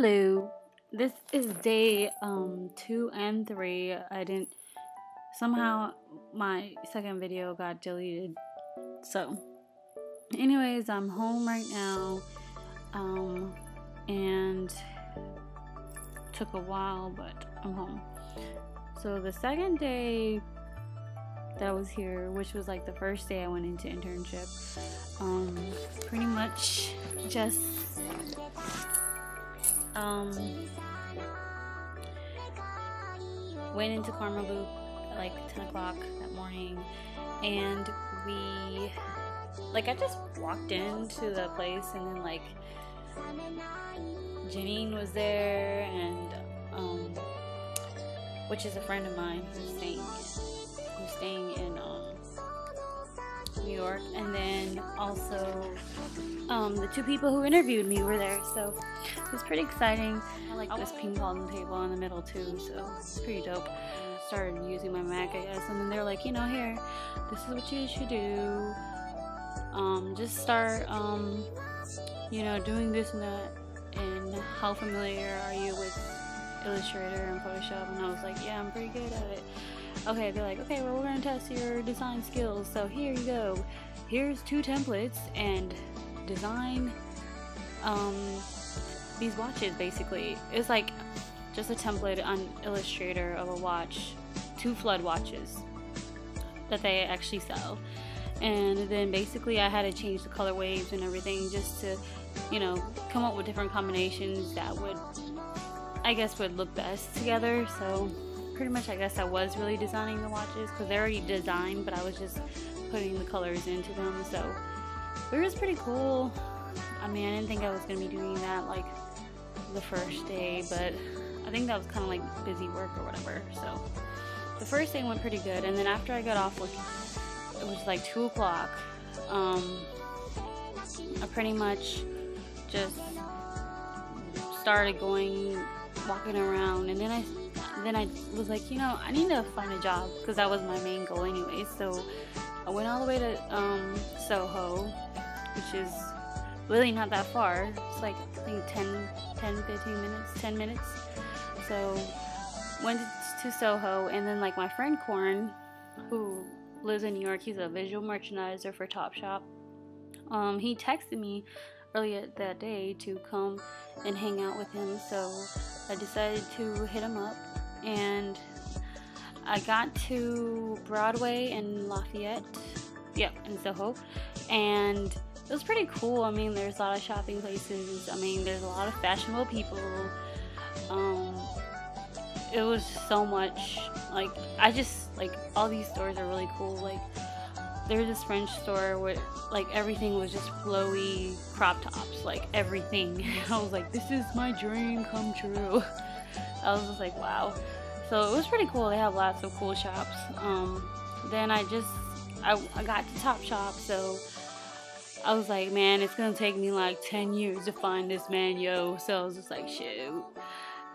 Hello, this is day 2 and 3. I didn't somehow my second video got deleted. So anyways, I'm home right now, and took a while, but I'm home. So the second day that I was here, which was like the first day I went into internship, pretty much just went into Karma Loop at like 10 o'clock that morning, and I just walked into the place, and then like Janine was there, and which is a friend of mine who's staying in New York, and then also the two people who interviewed me were there, so it was pretty exciting. I like this ping pong table in the middle too, so it's pretty dope. Started using my Mac, I guess, and then they're like, here, this is what you should do. Just start, doing this and that. And how familiar are you with Illustrator and Photoshop? And I was like, yeah, I'm pretty good at it. Okay, they're like, okay, well, we're gonna test your design skills, so here you go. Here's 2 templates, and design these watches. Basically, it's like just a template on Illustrator of a watch, 2 flood watches that they actually sell. And then basically I had to change the color waves and everything just to, come up with different combinations that would look best together. So pretty much I guess I was really designing the watches, because they're already designed, but I was just putting the colors into them. So it was pretty cool. I mean, I didn't think I was going to be doing that like the first day, but I think that was kind of like busy work or whatever. So the first day went pretty good, and then after I got off work, it was like 2 o'clock. I pretty much just started walking around, and then I was like, I need to find a job, because that was my main goal anyway. So I went all the way to Soho, which is really not that far. It's like I think 10 minutes. So went to Soho, and then like my friend Corin, who lives in New York, he's a visual merchandiser for Topshop. He texted me earlier that day to come and hang out with him, so I decided to hit him up, and I got to Broadway and Lafayette, in Soho, and it was pretty cool. I mean, there's a lot of shopping places. I mean, there's a lot of fashionable people. It was so much, all these stores are really cool. Like, there's this French store where everything was just flowy crop tops, like everything. I was like, this is my dream come true. I was just like, wow. So it was pretty cool. They have lots of cool shops. Then I got to Topshop, so I was like, man, it's gonna take me like 10 years to find this man, yo. So I was just like, shoot.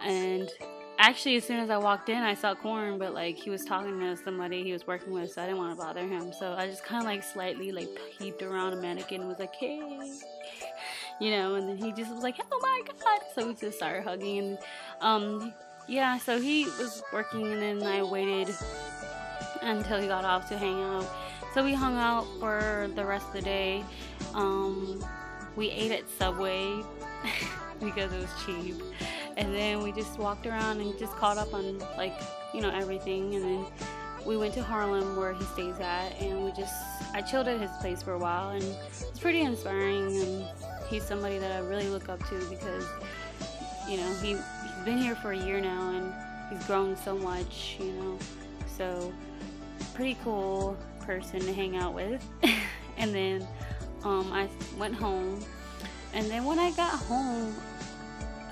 And actually, as soon as I walked in, I saw Corin, but he was talking to somebody he was working with, so I didn't want to bother him. So I just kind of slightly peeped around a mannequin and was like, hey, and then he just was like, oh my god. So we just started hugging, and so he was working, and then I waited until he got off to hang out. So we hung out for the rest of the day. We ate at Subway because it was cheap. And then we just walked around and just caught up on everything. And then we went to Harlem, where he stays at, and I chilled at his place for a while, and it's pretty inspiring. And he's somebody that I really look up to, because he's been here for a year now, and he's grown so much, so pretty cool person to hang out with. And then I went home, and then when I got home,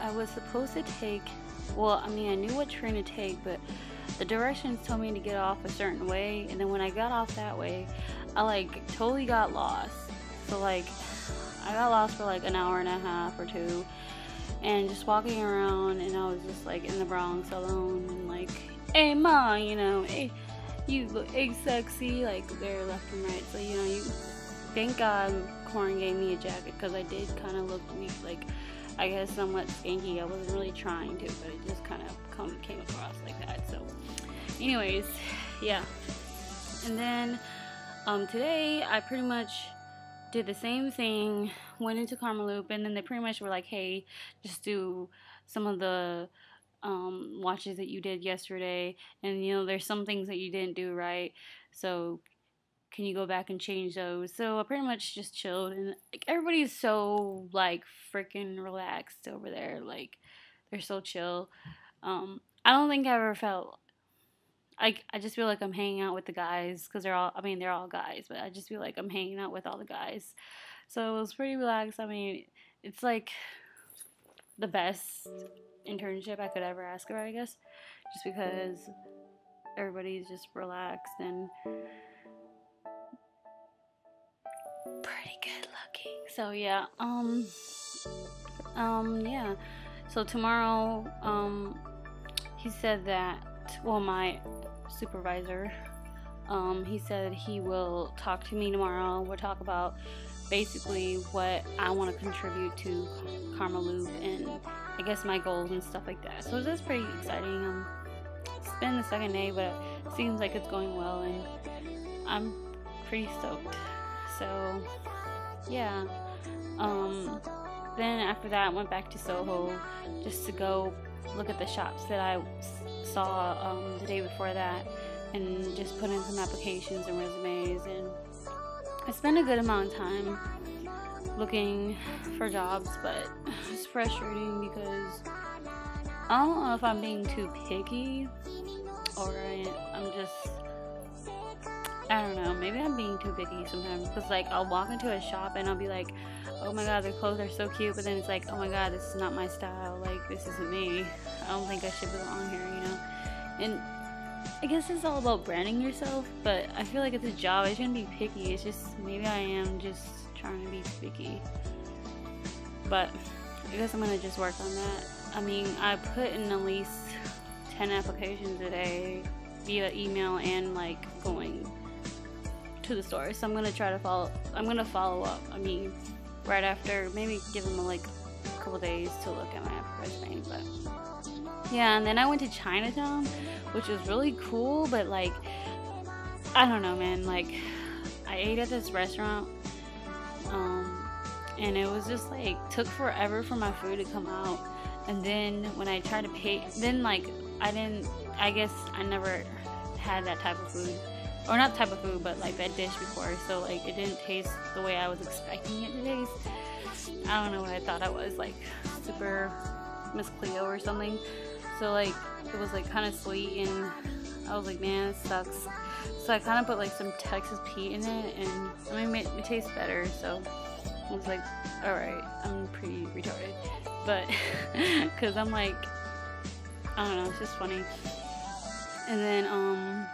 I was supposed to take, I knew what train to take, but the directions told me to get off a certain way, and then when I got off that way, I totally got lost. So I got lost for an hour and a half or 2, and just walking around, and I was just in the Bronx alone, and hey ma, hey, you look sexy, they're left and right. So thank God Corin gave me a jacket, because I did kind of look weak. I guess somewhat skanky. I wasn't really trying to, but it just kind of came across like that. So anyways, yeah. And then today I pretty much did the same thing, went into Karmaloop, and then they pretty much were like, hey, just do some of the watches that you did yesterday, and you know there's some things that you didn't do right, so can you go back and change those? So I pretty much just chilled, and like everybody's so like freaking relaxed over there, like they're so chill. I don't think I ever felt I just feel like I'm hanging out with the guys, because they're all guys, but I just feel like I'm hanging out with all the guys. So it was pretty relaxed. I mean, it's like the best internship I could ever ask for, I guess, just because everybody's just relaxed and pretty good looking. So yeah, yeah. So tomorrow, he said that, well, my supervisor, he said he will talk to me tomorrow. We'll talk about basically what I want to contribute to Karmaloop and I guess my goals and stuff like that. So that's pretty exciting. It's been the second day, but it seems like it's going well, and I'm pretty stoked. So yeah. Then after that, I went back to Soho just to go look at the shops that I saw the day before that, and just put in some applications and resumes, and I spent a good amount of time looking for jobs, but it's frustrating because I don't know if I'm being too picky or I'm just, I don't know, maybe I'm being too picky sometimes, because like I'll walk into a shop and I'll be like, oh my god, their clothes are so cute, but then it's like, oh my god, this is not my style, like this isn't me, I don't think I should belong here, you know. And I guess it's all about branding yourself, but I feel like it's a job. I shouldn't be picky. It's just maybe I am just trying to be picky. But I guess I'm gonna just work on that. I mean, I put in at least 10 applications a day via email and like going to the store. So I'm gonna try to follow up. I mean, right after, maybe give them like a couple days to look at my resume, but. Yeah, and then I went to Chinatown, which was really cool, but like, I don't know, man, like, I ate at this restaurant, and it was just like, took forever for my food to come out, and then when I tried to pay, then like, I guess I never had that type of food, or not type of food, but like that dish before, so like, it didn't taste the way I was expecting it to taste. I don't know what I thought I was, like, super Miss Cleo or something. So like it was like kind of sweet, and I was like, man, it sucks. So I kind of put like some Texas Pete in it, and I mean, it tastes better. So I was like, all right, I'm pretty retarded, but because I'm like, I don't know, it's just funny. And then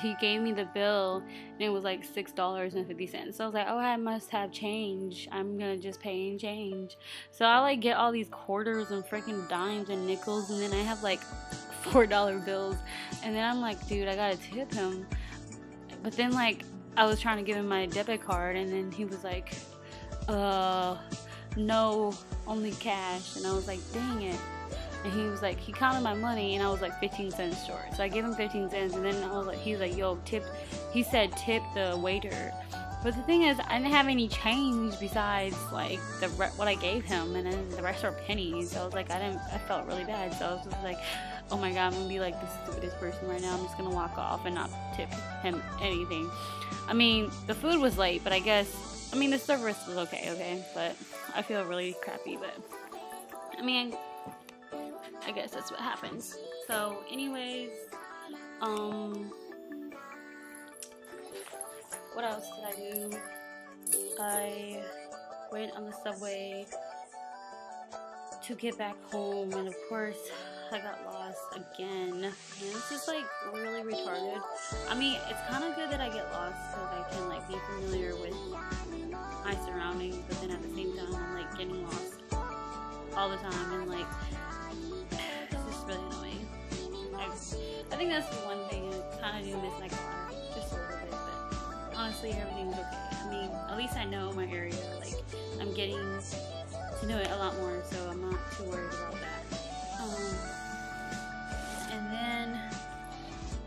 he gave me the bill, and it was like $6.50. So I was like, oh, I must have change. I'm gonna just pay in change. So I like get all these quarters and freaking dimes and nickels, and then I have like $4 bills, and then I'm like, dude, I gotta tip him. But then like I was trying to give him my debit card, and then he was like, no, only cash. And I was like, dang it. And he was like, he counted my money, and I was like 15 cents short. So I gave him 15 cents, and then I was like, he was like, yo, tip. He said tip the waiter. But the thing is, I didn't have any change besides like what I gave him, and then the rest are pennies. So I was like, I felt really bad. So I was just like, oh my god, I'm gonna be like the stupidest person right now. I'm just gonna walk off and not tip him anything. I mean, the food was late, but I guess, I mean, the service was okay, but I feel really crappy. But I mean, I guess that's what happens. So anyways, what else did I do? I went on the subway to get back home, and of course I got lost again, and it's just like really retarded. I mean, it's kind of good that I get lost because I can like be familiar with my surroundings, but then at the same time I'm like getting lost all the time, and like really annoying. I think that's the one thing I kind of do miss my car, just a little bit, but honestly everything's okay. I mean, at least I know my area, like I'm getting to do it a lot more, so I'm not too worried about that. And then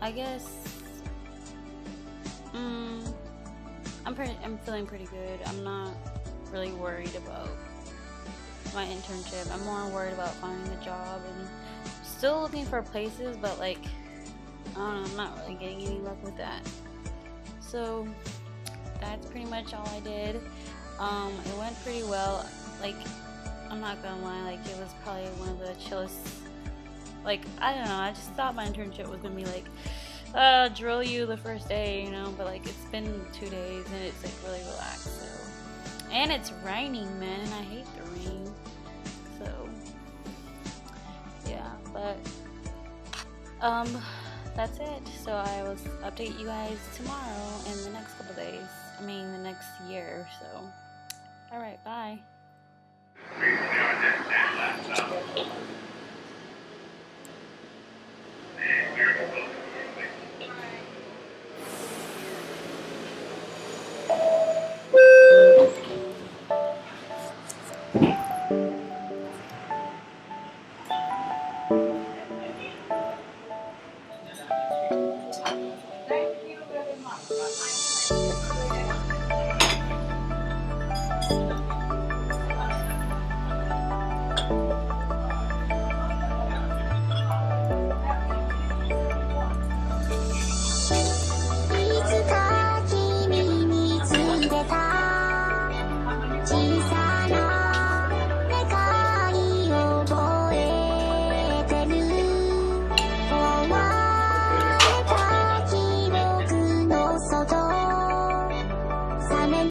I guess I'm feeling pretty good. I'm not really worried about my internship. I'm more worried about finding a job and still looking for places, but like I don't know, I'm not really getting any luck with that. So that's pretty much all I did. It went pretty well. Like, I'm not gonna lie, like it was probably one of the chillest. Like, I don't know, I just thought my internship was gonna be like drill you the first day, you know, but like it's been 2 days and it's like really relaxed. So, and it's raining, man, and I hate the rain. So yeah, but that's it. So I will update you guys tomorrow in the next couple days. I mean the next year. So alright, bye. Thank you very much.